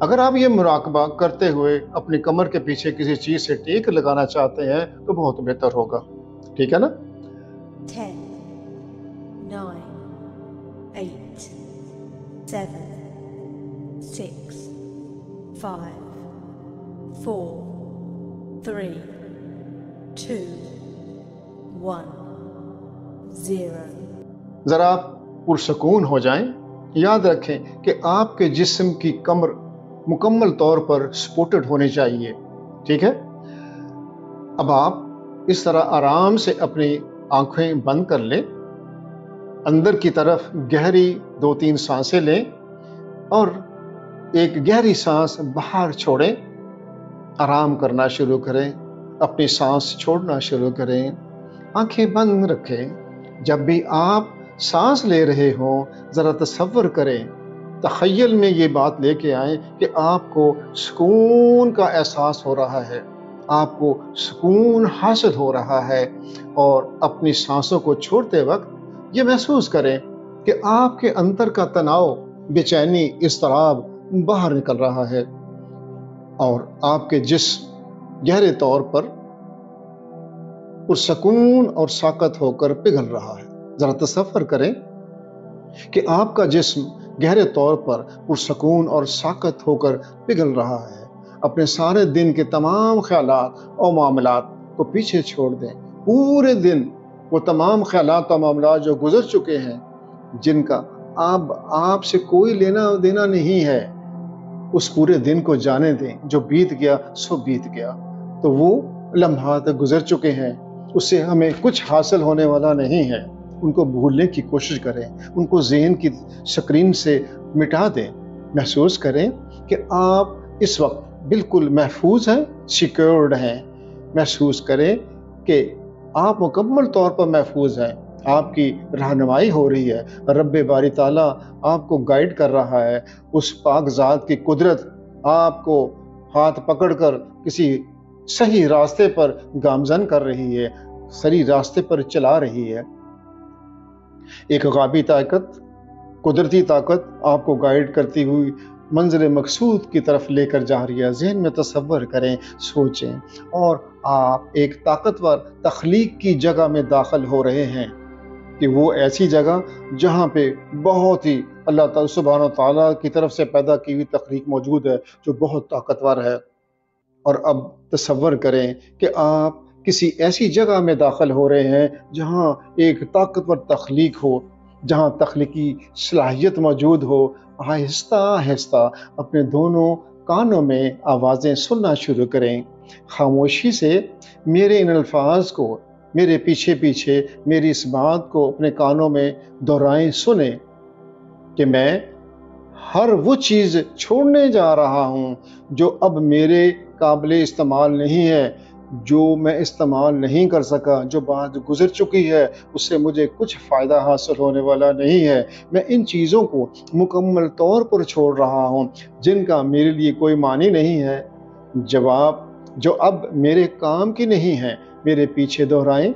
اگر آپ یہ مراقبہ کرتے ہوئے اپنی کمر کے پیچھے کسی چیز سے ٹیک لگانا چاہتے ہیں تو بہت بہتر ہوگا، ٹھیک ہے نا؟ 10 9 8 7 6 5 4 3 2 1 0۔ ذرا آپ پرسکون ہو جائیں۔ یاد رکھیں کہ آپ کے جسم کی کمر مکمل طور پر سپورٹڈ ہونی چاہیے، ٹھیک ہے؟ اب آپ اس طرح آرام سے اپنی آنکھیں بند کر لیں، اندر کی طرف گہری 2-3 سانسیں لیں اور ایک گہری سانس باہر چھوڑیں۔ آرام کرنا شروع کریں، اپنی سانس چھوڑنا شروع کریں، آنکھیں بند رکھیں۔ جب بھی آپ سانس لے رہے ہوں ذرا تصور کریں، تخیل میں یہ بات لے کے آئیں کہ آپ کو سکون کا احساس ہو رہا ہے، آپ کو سکون حاصل ہو رہا ہے، اور اپنی سانسوں کو چھوڑتے وقت یہ محسوس کریں کہ آپ کے اندر کا تناؤ، بے چینی، اضطراب باہر نکل رہا ہے اور آپ کے جسم گہرے طور پر پرسکون اور ساکت ہو کر پگھل رہا ہے۔ ذرا تصور کریں کہ آپ کا جسم گہرے طور پر پرسکون اور ساکت ہو کر پگھل رہا ہے۔ اپنے سارے دن کے تمام خیالات اور معاملات کو پیچھے چھوڑ دیں۔ پورے دن وہ تمام خیالات اور معاملات جو گزر چکے ہیں، جن کا اب آپ سے کوئی لینا دینا نہیں ہے، اس پورے دن کو جانے دیں۔ جو بیت گیا سو بیت گیا، تو وہ لمحات گزر چکے ہیں، اس سے ہمیں کچھ حاصل ہونے والا نہیں ہے۔ ان کو بھولنے کی کوشش کریں، ان کو ذہن کی سکرین سے مٹا دیں۔ محسوس کریں کہ آپ اس وقت بالکل محفوظ ہیں، سیکیورڈ ہیں۔ محسوس کریں کہ آپ مکمل طور پر محفوظ ہیں، آپ کی رہنمائی ہو رہی ہے، رب باری تعالیٰ آپ کو گائیڈ کر رہا ہے۔ اس پاک ذات کی قدرت آپ کو ہاتھ پکڑ کر کسی صحیح راستے پر گامزن کر رہی ہے، صحیح راستے پر چلا رہی ہے۔ ایک غیبی طاقت، قدرتی طاقت آپ کو گائیڈ کرتی ہوئی منزل مقصود کی طرف لے کر جا رہی ہے۔ ذہن میں تصور کریں، سوچیں، اور آپ ایک طاقتور تخلیق کی جگہ میں داخل ہو رہے ہیں، کہ وہ ایسی جگہ جہاں پہ بہت ہی اللہ تعالیٰ سبحانہ و تعالیٰ کی طرف سے پیدا کی ہوئی تخلیق موجود ہے، جو بہت طاقتور ہے۔ اور اب تصور کریں کہ آپ کسی ایسی جگہ میں داخل ہو رہے ہیں جہاں ایک طاقتور تخلیق ہو، جہاں تخلیقی صلاحیت موجود ہو۔ آہستہ آہستہ اپنے دونوں کانوں میں آوازیں سننا شروع کریں۔ خاموشی سے میرے ان الفاظ کو، میرے پیچھے پیچھے میری اس بات کو اپنے کانوں میں دہرائیں، سنیں کہ میں ہر وہ چیز چھوڑنے جا رہا ہوں جو اب میرے قابل استعمال نہیں ہے، جو میں استعمال نہیں کر سکا، جو بات گزر چکی ہے، اس سے مجھے کچھ فائدہ حاصل ہونے والا نہیں ہے۔ میں ان چیزوں کو مکمل طور پر چھوڑ رہا ہوں جن کا میرے لیے کوئی معنی نہیں ہے، جواب جو اب میرے کام کی نہیں ہے۔ میرے پیچھے دہرائیں،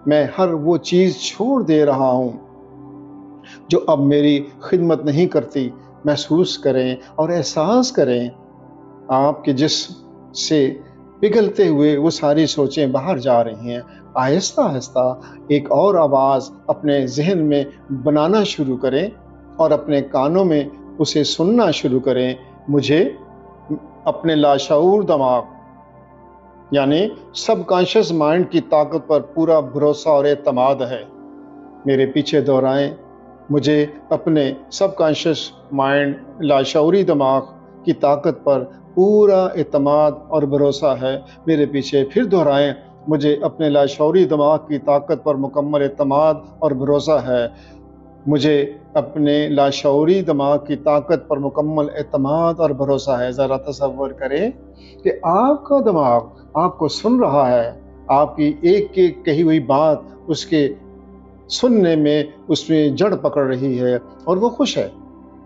میں ہر وہ چیز چھوڑ دے رہا ہوں جو اب میری خدمت نہیں کرتی۔ محسوس کریں اور احساس کریں آپ کے جسم سے پگھلتے ہوئے وہ ساری سوچیں باہر جا رہی ہیں۔ آہستہ آہستہ ایک اور آواز اپنے ذہن میں بنانا شروع کریں اور اپنے کانوں میں اسے سننا شروع کریں۔ مجھے اپنے لاشعور دماغ یعنی سب کانشس مائنڈ کی طاقت پر پورا بھروسہ اور اعتماد ہے۔ میرے پیچھے دہرائیں، مجھے اپنے سب کانشس مائنڈ لاشعوری دماغ کی طاقت پر پورا اعتماد اور بھروسہ ہے۔ میرے پیچھے پھر دہرائیں، مجھے اپنے لاشعوری دماغ کی طاقت پر مکمل اعتماد اور بھروسہ ہے۔ مجھے اپنے لاشعوری دماغ کی طاقت پر مکمل اعتماد اور بھروسہ ہے۔ ذرا تصور کریں کہ آپ کا دماغ آپ کو سن رہا ہے، آپ کی ایک ایک کہی ہوئی بات اس کے سننے میں اس میں جڑ پکڑ رہی ہے اور وہ خوش ہے۔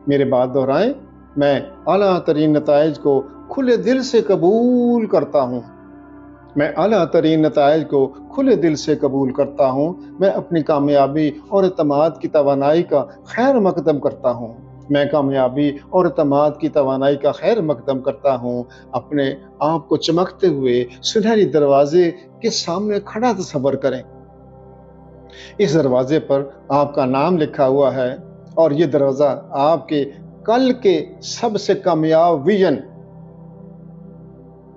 میرے بات دہرائیں، میں اعلیٰ ترین نتائج کو کھلے دل سے قبول کرتا ہوں۔ میں اعلیٰ ترین نتائج کو کھلے دل سے قبول کرتا ہوں۔ میں اپنی کامیابی اور اعتماد کی توانائی کا خیر مقدم کرتا ہوں۔ میں کامیابی اور اعتماد کی توانائی کا خیر مقدم کرتا ہوں۔ اپنے آپ کو چمکتے ہوئے سنہری دروازے کے سامنے کھڑا تصور کریں۔ اس دروازے پر آپ کا نام لکھا ہوا ہے اور یہ دروازہ آپ کے کل کے سب سے کامیاب ویژن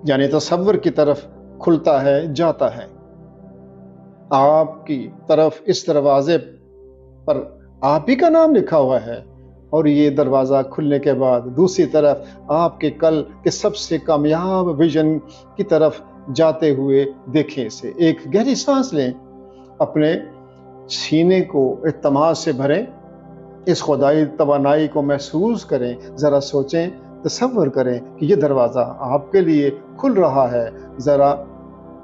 یعنی تصور کی طرف کھلتا ہے، جاتا ہے۔ آپ کی طرف اس دروازے پر آپ ہی کا نام لکھا ہوا ہے اور یہ دروازہ کھلنے کے بعد دوسری طرف آپ کے کل کے سب سے کامیاب ویژن کی طرف جاتے ہوئے دیکھیں اسے۔ ایک گہری سانس لیں، اپنے سینے کو اعتماد سے بھریں، اس خدائی توانائی کو محسوس کریں، ذرا سوچیں، تصور کریں کہ یہ دروازہ آپ کے لیے کھل رہا ہے۔ ذرا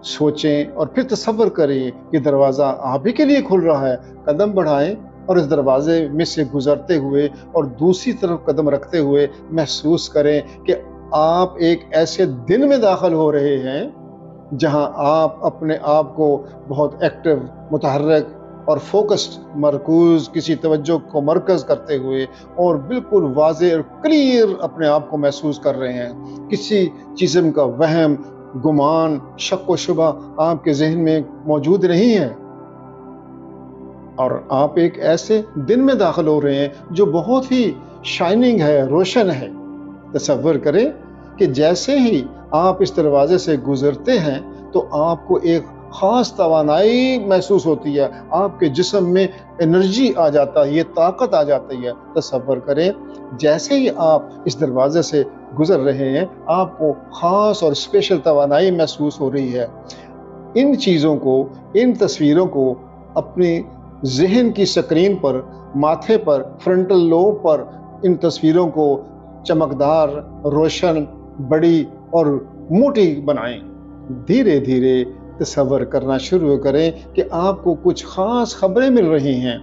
سوچیں اور پھر تصور کریں کہ دروازہ آپ ہی کے لیے کھل رہا ہے۔ قدم بڑھائیں اور اس دروازے میں سے گزرتے ہوئے اور دوسری طرف قدم رکھتے ہوئے محسوس کریں کہ آپ ایک ایسے دن میں داخل ہو رہے ہیں جہاں آپ اپنے آپ کو بہت ایکٹیو، متحرک اور فوکسڈ، مرکوز، کسی توجہ کو مرکز کرتے ہوئے اور بالکل واضح اور کلیئر اپنے آپ کو محسوس کر رہے ہیں۔ کسی قسم کا وہم، گمان، شک و شبہ آپ کے ذہن میں موجود نہیں ہے اور آپ ایک ایسے دن میں داخل ہو رہے ہیں جو بہت ہی شائننگ ہے، روشن ہے۔ تصور کریں کہ جیسے ہی آپ اس دروازے سے گزرتے ہیں تو آپ کو ایک خاص توانائی محسوس ہوتی ہے، آپ کے جسم میں انرجی آ جاتا ہے، یہ طاقت آ جاتی ہے۔ تصور کریں جیسے ہی آپ اس دروازے سے گزر رہے ہیں آپ کو خاص اور اسپیشل توانائی محسوس ہو رہی ہے۔ ان چیزوں کو، ان تصویروں کو اپنی ذہن کی سکرین پر، ماتھے پر، فرنٹل لوب پر ان تصویروں کو چمکدار، روشن، بڑی اور موٹی بنائیں۔ دھیرے دھیرے تصور کرنا شروع کریں کہ آپ کو کچھ خاص خبریں مل رہی ہیں۔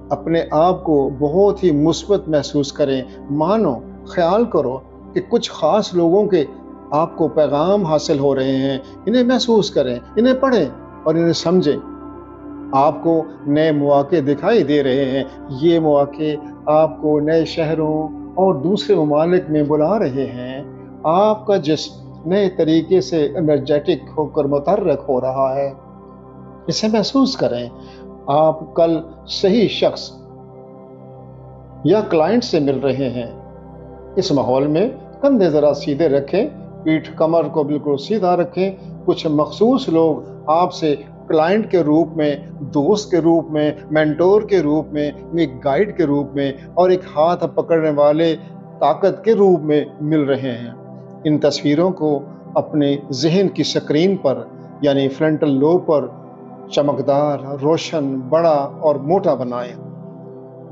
اپنے آپ کو بہت ہی مثبت محسوس کریں۔ مانو، خیال کرو کہ کچھ خاص لوگوں کے آپ کو پیغام حاصل ہو رہے ہیں۔ انہیں محسوس کریں، انہیں پڑھیں اور انہیں سمجھیں۔ آپ کو نئے مواقع دکھائی دے رہے ہیں۔ یہ مواقع آپ کو نئے شہروں اور دوسرے ممالک میں بلا رہے ہیں۔ آپ کا جسم نئے طریقے سے انرجیٹک ہو کر متحرک ہو رہا ہے۔ اسے محسوس کریں۔ آپ کل صحیح شخص یا کلائنٹ سے مل رہے ہیں۔ اس ماحول میں کندھے ذرا سیدھے رکھیں، پیٹھ کمر کو بالکل سیدھا رکھیں۔ کچھ مخصوص لوگ آپ سے کلائنٹ کے روپ میں، دوست کے روپ میں، مینٹور کے روپ میں، ایک گائیڈ کے روپ میں اور ایک ہاتھ پکڑنے والے طاقت کے روپ میں مل رہے ہیں۔ ان تصویروں کو اپنے ذہن کی سکرین پر یعنی فرنٹل لوب پر چمکدار، روشن، بڑا اور موٹا بنائیں۔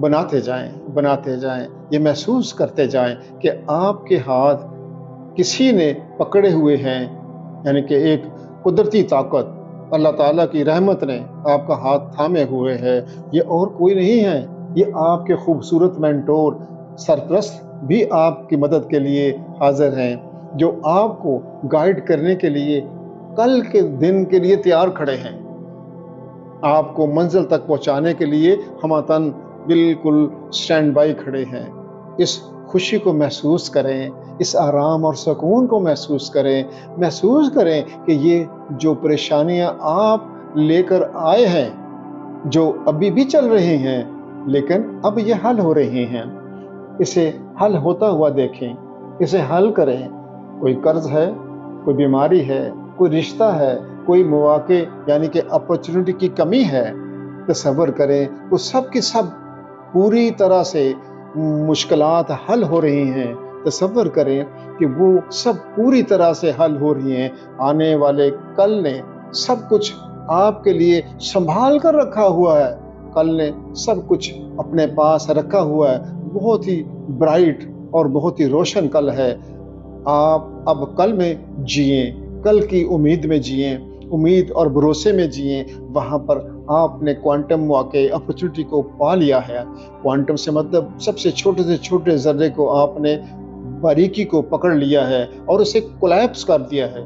بناتے جائیں، بناتے جائیں۔ یہ محسوس کرتے جائیں کہ آپ کے ہاتھ کسی نے پکڑے ہوئے ہیں، یعنی کہ ایک قدرتی طاقت، اللہ تعالیٰ کی رحمت نے آپ کا ہاتھ تھامے ہوئے ہے۔ یہ اور کوئی نہیں ہے، یہ آپ کے خوبصورت مینٹور، سرپرست بھی آپ کی مدد کے لیے حاضر ہیں، جو آپ کو گائیڈ کرنے کے لیے کل کے دن کے لیے تیار کھڑے ہیں، آپ کو منزل تک پہنچانے کے لیے ہمتاً بالکل سٹینڈ بائی کھڑے ہیں۔ اس خوشی کو محسوس کریں، اس آرام اور سکون کو محسوس کریں۔ محسوس کریں کہ یہ جو پریشانیاں آپ لے کر آئے ہیں، جو ابھی بھی چل رہی ہیں لیکن اب یہ حل ہو رہی ہیں، اسے حل ہوتا ہوا دیکھیں، اسے حل کریں۔ کوئی قرض ہے، کوئی بیماری ہے، کوئی رشتہ ہے، کوئی مواقع یعنی کہ اپرچونٹی کی کمی ہے، تصور کریں وہ سب کی سب پوری طرح سے مشکلات حل ہو رہی ہیں۔ تصور کریں کہ وہ سب پوری طرح سے حل ہو رہی ہیں۔ آنے والے کل نے سب کچھ آپ کے لیے سنبھال کر رکھا ہوا ہے۔ کل نے سب کچھ اپنے پاس رکھا ہوا ہے۔ بہت ہی برائٹ اور بہت ہی روشن کل ہے۔ آپ اب کل میں جئیں، کل کی امید میں جئیں، امید اور بھروسے میں جئیں۔ وہاں پر آپ نے کوانٹم مواقع، اپرچونٹی کو پا لیا ہے۔ کوانٹم سے مطلب سب سے چھوٹے ذرے کو آپ نے باریکی کو پکڑ لیا ہے اور اسے کولیپس کر دیا ہے۔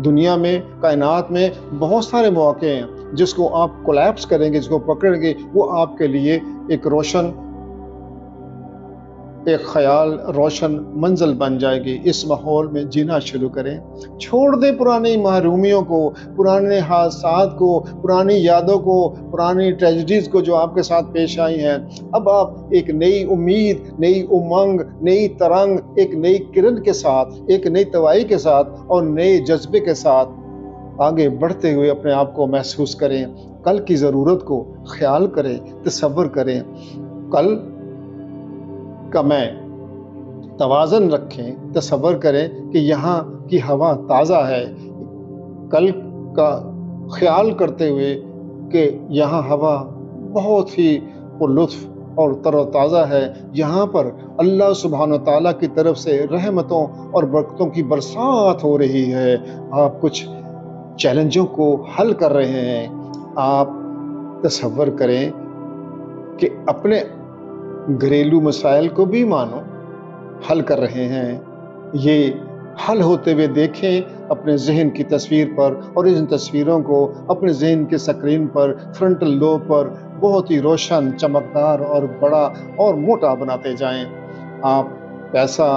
دنیا میں، کائنات میں بہت سارے مواقع ہیں، جس کو آپ کولیپس کریں گے، جس کو پکڑیں گے، وہ آپ کے لیے ایک روشن ایک خیال روشن منزل بن جائے گی۔ اس ماحول میں جینا شروع کریں، چھوڑ دیں پرانی محرومیوں کو، پرانے حادثات کو، پرانی یادوں کو، پرانی ٹریجڈیز کو جو آپ کے ساتھ پیش آئی ہیں۔ اب آپ ایک نئی امید، نئی امنگ، نئی ترنگ، ایک نئی کرن کے ساتھ، ایک نئی توائی کے ساتھ اور نئے جذبے کے ساتھ آگے بڑھتے ہوئے اپنے آپ کو محسوس کریں۔ کل کی ضرورت کو خیال کریں، تصور کریں، کل کا میں توازن رکھیں، تصور کریں کہ یہاں کی ہوا تازہ ہے، کل کا خیال کرتے ہوئے کہ یہاں ہوا بہت ہی لطف اور تر و تازہ ہے، یہاں پر اللہ سبحانہ تعالیٰ کی طرف سے رحمتوں اور برکتوں کی برسات ہو رہی ہے۔ آپ کچھ چیلنجوں کو حل کر رہے ہیں۔ آپ تصور کریں کہ اپنے گھریلو مسائل کو بھی مانو حل کر رہے ہیں، یہ حل ہوتے ہوئے دیکھیں اپنے ذہن کی تصویر پر، اور ان تصویروں کو اپنے ذہن کے سکرین پر، فرنٹل لوب پر بہت ہی روشن، چمکدار اور بڑا اور موٹا بناتے جائیں۔ آپ پیسہ،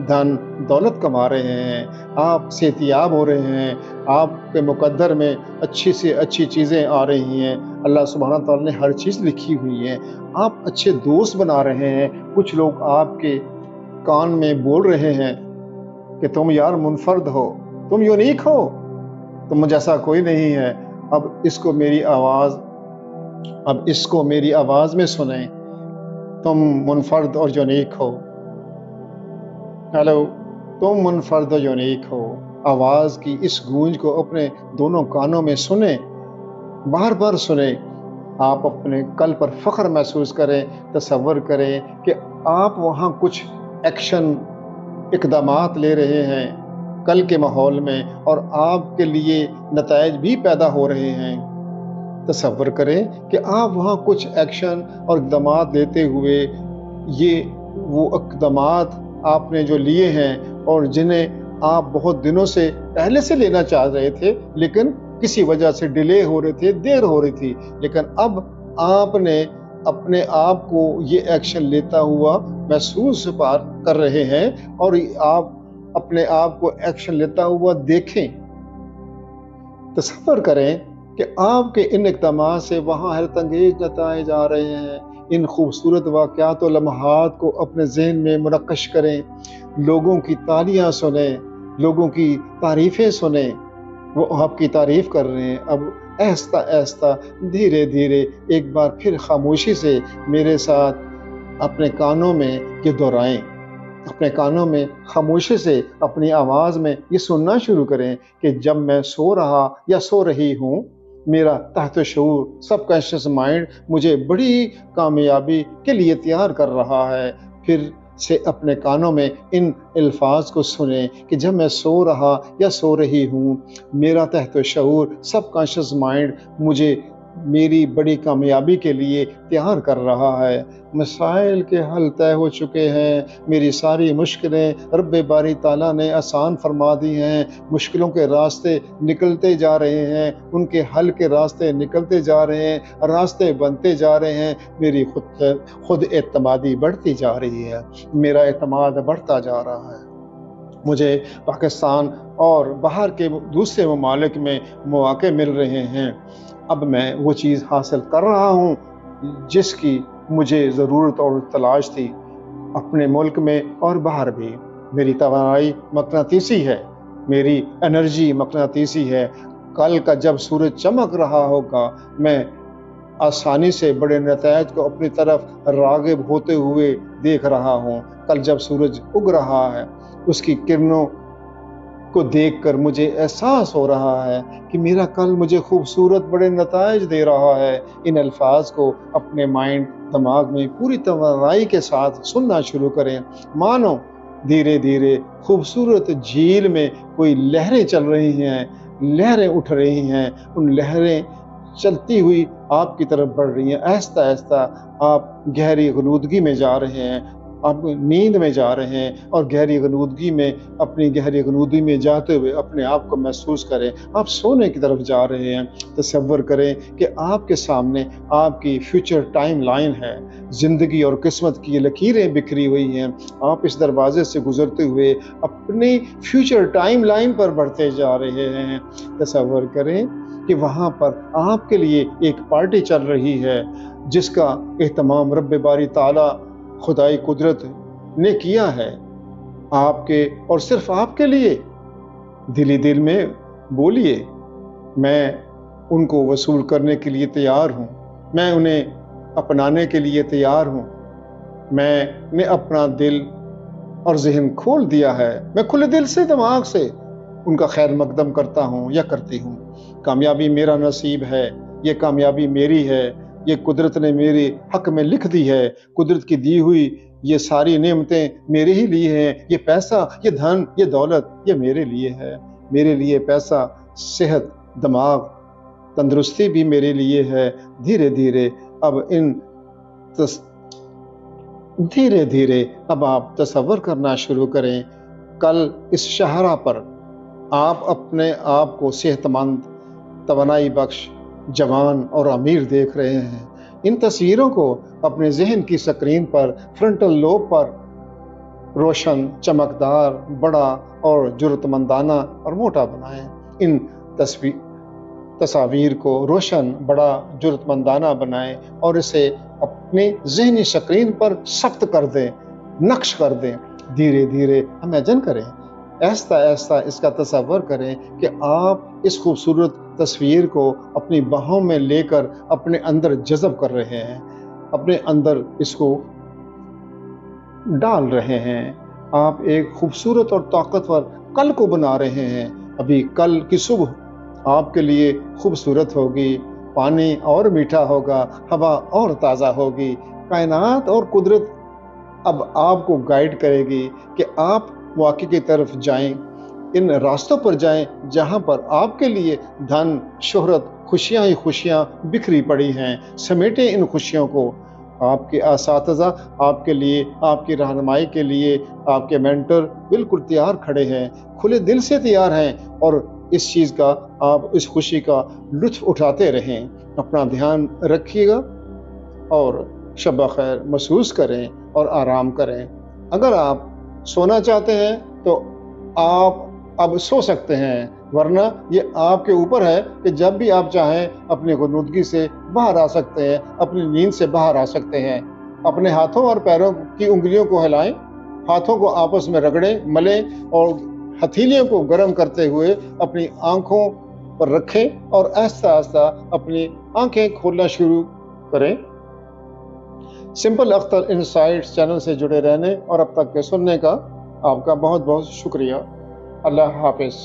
دھن، دولت کما رہے ہیں، آپ صحتیاب ہو رہے ہیں، آپ کے مقدر میں اچھی سے اچھی چیزیں آ رہی ہیں، اللہ سبحانہ تعالیٰ نے ہر چیز لکھی ہوئی ہے، آپ اچھے دوست بنا رہے ہیں۔ کچھ لوگ آپ کے کان میں بول رہے ہیں کہ تم یار منفرد ہو، تم یونیک ہو، تم جیسا کوئی نہیں ہے۔ اب اس کو میری آواز میں سنیں، تم منفرد اور یونیک ہو۔ ہیلو، تم منفرد اور یونیک ہو۔ آواز کی اس گونج کو اپنے دونوں کانوں میں سنیں، بار بار سنیں۔ آپ اپنے کل پر فخر محسوس کریں، تصور کریں کہ آپ وہاں کچھ ایکشن، اقدامات لے رہے ہیں کل کے ماحول میں، اور آپ کے لیے نتائج بھی پیدا ہو رہے ہیں۔ تصور کریں کہ آپ وہاں کچھ ایکشن اور اقدامات لیتے ہوئے، یہ وہ اقدامات آپ نے جو لیے ہیں اور جنہیں آپ بہت دنوں سے پہلے سے لینا چاہ رہے تھے، لیکن کسی وجہ سے ڈیلے ہو رہے تھے، دیر ہو رہی تھی، لیکن اب آپ نے اپنے آپ کو یہ ایکشن لیتا ہوا محسوس کر رہے ہیں، اور آپ اپنے آپ کو ایکشن لیتا ہوا دیکھیں۔ تصور کریں کہ آپ کے ان اقدامات سے وہاں حیرت انگیز نتائج آ رہے ہیں۔ ان خوبصورت واقعات و لمحات کو اپنے ذہن میں منقش کریں، لوگوں کی تالیاں سنیں، لوگوں کی تعریفیں سنیں، وہ آپ کی تعریف کر رہے ہیں۔ اب آہستہ آہستہ، دھیرے دھیرے ایک بار پھر خاموشی سے میرے ساتھ اپنے کانوں میں یہ دہرائیں، اپنے کانوں میں خاموشی سے اپنی آواز میں یہ سننا شروع کریں کہ جب میں سو رہا یا سو رہی ہوں، میرا تحت شعور، سب کانشیس مائنڈ مجھے بڑی کامیابی کے لیے تیار کر رہا ہے۔ پھر سے اپنے کانوں میں ان الفاظ کو سنیں کہ جب میں سو رہا یا سو رہی ہوں، میرا تحت شعور، سب کانشیس مائنڈ مجھے میری بڑی کامیابی کے لیے تیار کر رہا ہے۔ مسائل کے حل طے ہو چکے ہیں، میری ساری مشکلیں رب باری تعالیٰ نے آسان فرما دی ہیں، مشکلوں کے راستے نکلتے جا رہے ہیں، ان کے حل کے راستے نکلتے جا رہے ہیں، راستے بنتے جا رہے ہیں، میری خود اعتمادی بڑھتی جا رہی ہے، میرا اعتماد بڑھتا جا رہا ہے۔ مجھے پاکستان اور باہر کے دوسرے ممالک میں مواقع مل رہے ہیں، اب میں وہ چیز حاصل کر رہا ہوں جس کی مجھے ضرورت اور تلاش تھی، اپنے ملک میں اور باہر بھی۔ میری توانائی مقناطیسی ہے، میری انرجی مقناطیسی ہے۔ کل کا جب سورج چمک رہا ہوگا، میں آسانی سے بڑے نتائج کو اپنی طرف راغب ہوتے ہوئے دیکھ رہا ہوں۔ کل جب سورج اگ رہا ہے، اس کی کرنوں کو دیکھ کر مجھے احساس ہو رہا ہے کہ میرا کل مجھے خوبصورت بڑے نتائج دے رہا ہے۔ ان الفاظ کو اپنے مائنڈ، دماغ میں پوری توانائی کے ساتھ سننا شروع کریں۔ مانو دھیرے دھیرے خوبصورت جھیل میں کوئی لہریں چل رہی ہیں، لہریں اٹھ رہی ہیں، ان لہریں چلتی ہوئی آپ کی طرف بڑھ رہی ہیں۔ آہستہ آہستہ آپ گہری غنودگی میں جا رہے ہیں، آپ نیند میں جا رہے ہیں اور گہری غنودگی میں، اپنی گہری غنودگی میں جاتے ہوئے اپنے آپ کو محسوس کریں آپ سونے کی طرف جا رہے ہیں۔ تصور کریں کہ آپ کے سامنے آپ کی فیوچر ٹائم لائن ہے، زندگی اور قسمت کی لکیریں بکھری ہوئی ہیں۔ آپ اس دروازے سے گزرتے ہوئے اپنی فیوچر ٹائم لائن پر بڑھتے جا رہے ہیں۔ تصور کریں کہ وہاں پر آپ کے لیے ایک پارٹی چل رہی ہے جس کا اہتمام رب باری تعالی خدائی قدرت نے کیا ہے آپ کے اور صرف آپ کے لیے۔ دلی دل میں بولیے، میں ان کو وصول کرنے کے لیے تیار ہوں، میں انہیں اپنانے کے لیے تیار ہوں، میں نے اپنا دل اور ذہن کھول دیا ہے، میں کھلے دل سے دماغ سے ان کا خیر مقدم کرتا ہوں یا کرتی ہوں۔ کامیابی میرا نصیب ہے، یہ کامیابی میری ہے، یہ قدرت نے میرے حق میں لکھ دی ہے، قدرت کی دی ہوئی یہ ساری نعمتیں میرے ہی لیے ہیں، یہ پیسہ، یہ دھن، یہ دولت یہ میرے لیے ہے، میرے لیے پیسہ، صحت، دماغ، تندرستی بھی میرے لیے ہے۔ دھیرے دھیرے اب آپ تصور کرنا شروع کریں، کل اس شاہراہ پر آپ اپنے آپ کو صحت مند، توانائی بخش، جوان اور امیر دیکھ رہے ہیں۔ ان تصویروں کو اپنے ذہن کی سکرین پر، فرنٹل لوب پر روشن، چمکدار، بڑا اور جرأت مندانہ اور موٹا بنائیں۔ ان تصاویر کو روشن، بڑا، جرأت مندانہ بنائیں اور اسے اپنی ذہنی سکرین پر ثبت کر دیں، نقش کر دیں۔ دھیرے دھیرے امیجن کریں، ایسا اس کا تصور کریں کہ آپ اس خوبصورت تصویر کو اپنی باہوں میں لے کر اپنے اندر جذب کر رہے ہیں، اپنے اندر اس کو ڈال رہے ہیں۔ آپ ایک خوبصورت اور طاقتور کل کو بنا رہے ہیں۔ ابھی کل کی صبح آپ کے لیے خوبصورت ہوگی، پانی اور میٹھا ہوگا، ہوا اور تازہ ہوگی۔ کائنات اور قدرت اب آپ کو گائیڈ کرے گی کہ آپ واقعے کی طرف جائیں، ان راستوں پر جائیں جہاں پر آپ کے لیے دھن، شہرت، خوشیاں ہی خوشیاں بکھری پڑی ہیں۔ سمیٹیں ان خوشیوں کو۔ آپ کے اساتذہ آپ کے لیے، آپ کی رہنمائی کے لیے، آپ کے مینٹر بالکل تیار کھڑے ہیں، کھلے دل سے تیار ہیں، اور اس چیز کا آپ اس خوشی کا لطف اٹھاتے رہیں۔ اپنا دھیان رکھیے گا اور شب خیر محسوس کریں اور آرام کریں۔ اگر آپ سونا چاہتے ہیں تو آپ اب سو سکتے ہیں، ورنہ یہ آپ کے اوپر ہے کہ جب بھی آپ چاہیں اپنی غنودگی سے باہر آ سکتے ہیں، اپنی نیند سے باہر آ سکتے ہیں۔ اپنے ہاتھوں اور پیروں کی انگلیوں کو ہلائیں، ہاتھوں کو آپس میں رگڑیں، ملیں اور ہتھیلیوں کو گرم کرتے ہوئے اپنی آنکھوں پر رکھیں اور آہستہ آہستہ اپنی آنکھیں کھولنا شروع کریں۔ سمپل اختر انسائٹس چینل سے جڑے رہنے اور اب تک کے سننے کا آپ کا بہت بہت شکریہ۔ اللہ حافظ۔